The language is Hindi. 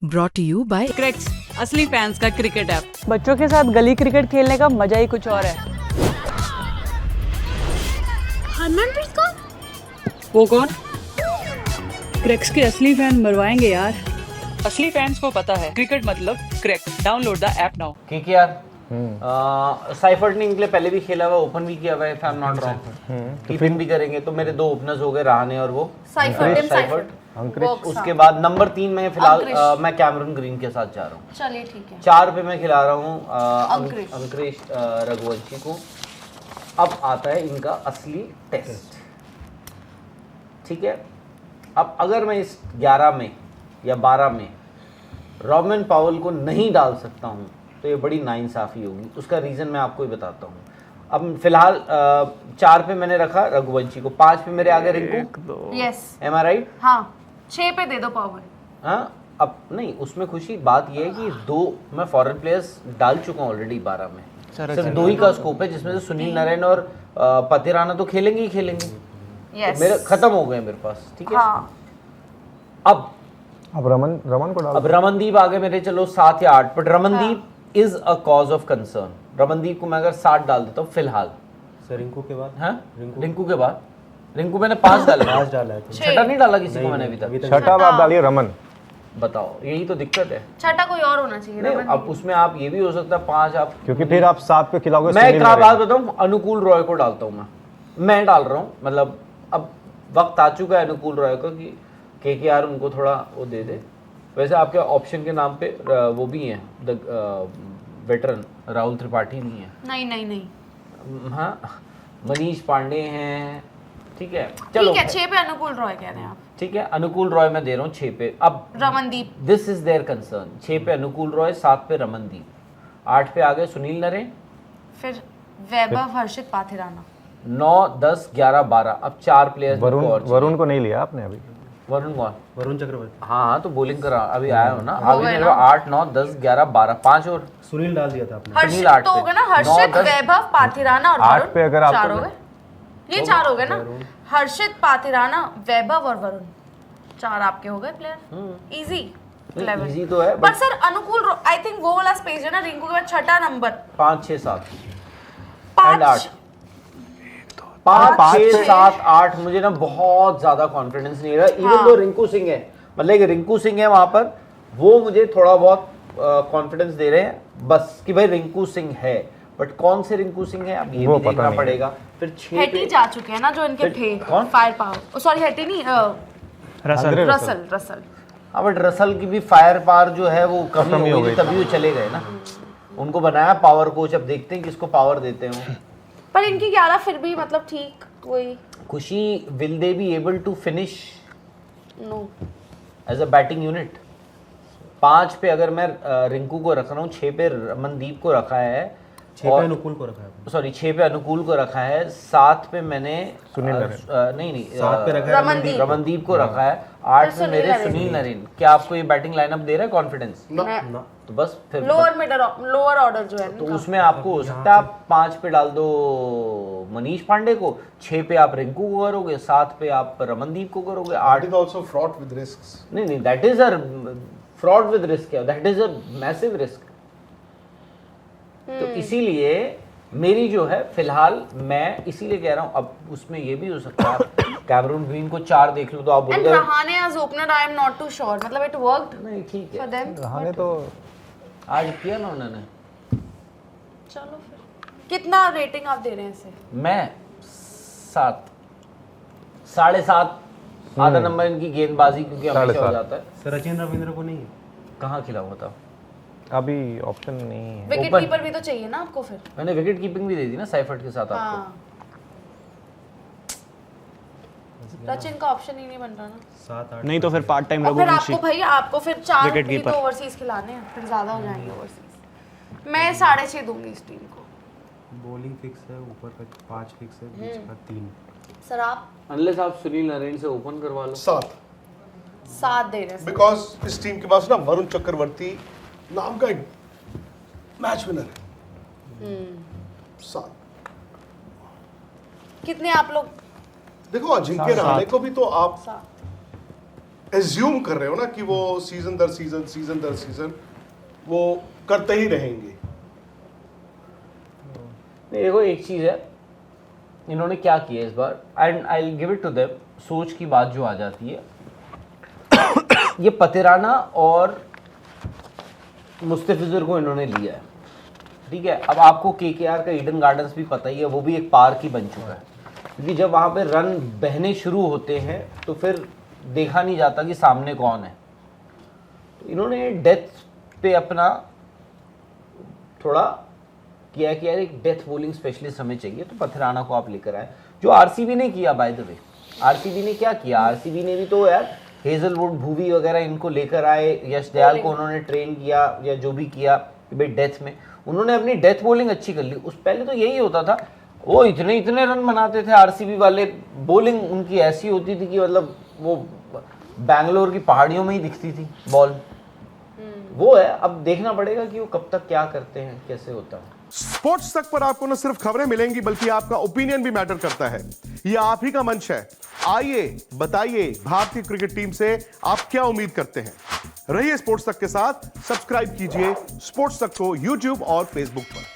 Brought to you by Crick's, असली फैंस का क्रिकेट ऐप। बच्चों के साथ गली क्रिकेट खेलने का मजा ही कुछ और है। हरमनप्रीत कौर? वो कौन? क्रिक्स के असली फैन मरवाएंगे यार। असली फैंस को पता है क्रिकेट मतलब cric. Download the app now. KKR Seifert ने इनके लिए पहले भी खेला हुआ, ओपन भी किया हुआ है, if I am not wrong. Keeping भी करेंगे, तो मेरे दो ओपनर्स हो गए, रहाणे और वो साइफर्ट। उसके बाद नंबर 3 में फिलहाल मैं कैमरून ग्रीन के साथ जा रहा हूँ। चलिए ठीक है। 4 पे मैं खिला रहा हूँ अंकुरेश रघुवंशी को। अब आता है इनका असली टेस्ट, ठीक है। अब अगर मैं इस 11 में या 12 में रॉबिन पावेल को नहीं डाल सकता हूँ तो ये बड़ी नाइंसाफ़ी होगी। उसका रीज़न मैं आपको ही बताता हूँ। अब फिलहाल 4 पे मैंने रखा रघुवंशी को, 5 पे मेरे आगे रिंकू। यस, एम आई राइट? हाँ 6 पे दे दो पावर। हाँ, अब नहीं, उसमें खुशी बात ये है कि 2 मैं फॉरेन प्लेयर्स डाल चुका हूँ ऑलरेडी 12 में। सिर्फ 2 ही का स्कोप है, जिसमें से सुनील नारायण और पतिराना तो खेलेंगे ही खेलेंगे। यस, मेरे खत्म हो गए मेरे पास, ठीक है। हाँ। अब रमन को डाल। अब रमनदीप आगे मेरे, चलो 7 या 8, but Ramandeep is a cause of concern. Ramandeep को मैं अगर 7 डाल देता हूँ फिलहाल, रिंकू के बाद, हाँ रिंकू के बाद, रिंकू मैंने 5 डाले, 5 डाला है। छठा नहीं डाला किसी को मैंने अभी तक। छठा बात डालिए रमन। बताओ, यही तो दिक्कत है। छठा कोई और होना चाहिए। नहीं, अब उसमें आप ये भी हो सकता है 5 आप, क्योंकि फिर आप 7 पे खिलाओगे। मैं एक बात बताऊं, अनुकूल रॉय को डालता हूं मैं डाल रहा हूं, मतलब अब वक्त आ चुका है अनुकूल रॉय का कि केकेआर उनको थोड़ा वो दे दे। वैसे आपके ऑप्शन के नाम पे वो भी हैं, द वेटरन राहुल त्रिपाठी भी हैं। नहीं। हाँ, मनीष पांडे हैं, ठीक है। चलो ठीक है, 6 पे अनुकूल रॉय कह रहे हैं आप। ठीक है, अनुकूल रॉय मैं दे रहा हूँ 6 पे। अब Ramandeep, this is their concern. 6 पे अनुकूल रॉय, 7 पे रमनदीप, 8 पे आ गए सुनील नरेन, फिर वैभव हर्षित पाथिराना। 9 10 11 12। अब 4 प्लेयर्स। वरुण को नहीं लिया आपने अभी? वरुण कौन? वरुण चक्रवर्ती। हाँ, तो बॉलिंग करा अभी आया हो ना। अभी मेरे को 8 9 10 11 12 5 और सुनील डाल दिया था आपने। हर्षित आठ तो पे। हो गए ना, 9 हर्षित 10 वैभव पाथिराना और 8 वरुण। पे अगर आप 4 हो गए, ये 4 हो गए ना। हर्षित पाथिराना वैभव और वरुण, 4 आपके हो गए प्लेयर। इजी लेवल इजी तो है, पर सर अनुकूल आई थिंक वो वाला स्पेस है ना रिंकू के बाद छठा नंबर 5 6 7 एंड 8। 5 5 6 7 8 मुझे ना बहुत ज्यादा कॉन्फिडेंस नहीं रहा। इवन तो रिंकू सिंह है, मतलब एक रिंकू सिंह है वहां पर, वो मुझे थोड़ा बहुत कॉन्फिडेंस दे रहे हैं बस कि भाई रिंकू सिंह है। बट कौन से रिंकू सिंह है अब ये भी देखना पड़ेगा। फिर 6 हेटी जा चुके हैं ना जो इनके थे फायर पावर। सॉरी हेटी नहीं, रसल। हाँ, बट रसल की भी फायर पावर जो है वो कमी हो गई, तभी वो चले गए ना। उनको बनाया पावर कोच, अब देखते हैं किसको पावर देते हैं। पर इनकी 11 फिर भी मतलब ठीक वही। Khushi, will they be able to finish no as a batting unit? 5 पे अगर मैं रिंकू को रख रहा हूँ, 6 पे रमनदीप को रखा है, 6 पे अनुकूल को रखा है। सॉरी 6 पे अनुकूल को रखा है, 7 पे मैंने नहीं 7 पे रखा है रमनदीप को रखा है, 8 पे मेरे सुनील नरेन। क्या आपको ये बैटिंग लाइनअप दे रहा है कॉन्फिडेंस? तो बस फिर लोअर ऑर्डर जो है तो उसमें आपको हो सकता है आप 5 पे डाल दो मनीष पांडे को, 6 पे आप रिंकू को करोगे, 7 पे आप रमनदीप को करोगे, 8 is also fraud with risks. नहीं that is a fraud with risk है, that is a massive risk. तो इसीलिए मेरी जो है फिलहाल, मैं इसीलिए कह रहा हूँ, अब उसमें ये भी हो सकता है कैमरून ग्रीन को 4 देख लो तो आप बोलोगे Rahane as opener I am not too sure, मतलब इट वर्कड नहीं ठीक फॉर है। देम। रहाणे तो आज किया ना उन्होंने। चलो फिर कितना रेटिंग आप दे रहे हैं इसे? मैं 7 7.5 आधा नंबर इनकी गेंदबाजी, क्योंकि हमेशा हो जाता है। सचिन रविंद्र को नहीं है। कहाँ खिला हुआ था? अभी ऑप्शन नहीं है। विकेट कीपर भी तो चाहिए ना आपको फिर। मैंने विकेट कीपिंग भी दे दी ना साइफर्ट के साथ आपको। हाँ, सचिन का ऑप्शन ही नहीं बन रहा ना। 7 8 नहीं तो फिर पार्ट टाइम और फिर रघुवंशी। आपको भाई आपको फिर 4 विकेट ही कीपर। तो ओवरसीज खिलाने हैं, फिर ज्यादा हो जाएंगे ओवरसीज। मैं 6.5 दूंगी इस टीम को। बॉलिंग फिक्स है, ऊपर का 5 फिक्स है, बीच का 3। सर आप अनलेस आप सुनील नरेन से ओपन करवा लो। 7 दे रहे हैं। बिकॉज इस टीम के पास ना वरुण चक्रवर्ती नाम का एक मैच विनर है। 7 कितने आप लोग? देखो अजिंक्य रहाणे को भी तो आप एज्यूम कर रहे हो ना कि वो सीजन दर सीजन वो करते ही रहेंगे। देखो एक चीज है, इन्होंने क्या किया इस बार, and I will give it to them, सोच की बात जो आ जाती है ये पतिराना और मुस्तफिजुर को इन्होंने लिया है, ठीक है। अब आपको केकेआर का ईडन गार्डन्स भी पता ही है, वो भी एक पार्क ही बन चुका है, क्योंकि जब वहाँ पे रन बहने शुरू होते हैं तो फिर देखा नहीं जाता कि सामने कौन है। तो इन्होंने डेथ पे अपना थोड़ा किया कि यार एक डेथ बॉलिंग स्पेशलिस्ट हमें चाहिए, तो पथिराना को आप लेकर आए, जो आरसीबी ने किया। बाय द वे आरसीबी ने क्या किया, आरसीबी ने भी तो यार हेजलवुड, भूवी वगैरह इनको लेकर आए, यश दयाल को उन्होंने ट्रेन किया या जो भी किया कि भाई डेथ में उन्होंने अपनी डेथ बॉलिंग अच्छी कर ली। उस पहले तो यही होता था, वो इतने रन बनाते थे आरसीबी वाले, बॉलिंग उनकी ऐसी होती थी कि मतलब वो बैंगलोर की पहाड़ियों में ही दिखती थी बॉल। वो है, अब देखना पड़ेगा कि वो कब तक क्या करते हैं, कैसे होता है। स्पोर्ट्स तक पर आपको न सिर्फ खबरें मिलेंगी बल्कि आपका ओपिनियन भी मैटर करता है। यह आप ही का मंच है, आइए बताइए भारतीय क्रिकेट टीम से आप क्या उम्मीद करते हैं। रहिए स्पोर्ट्स तक के साथ, सब्सक्राइब कीजिए स्पोर्ट्स तक को यूट्यूब और फेसबुक पर।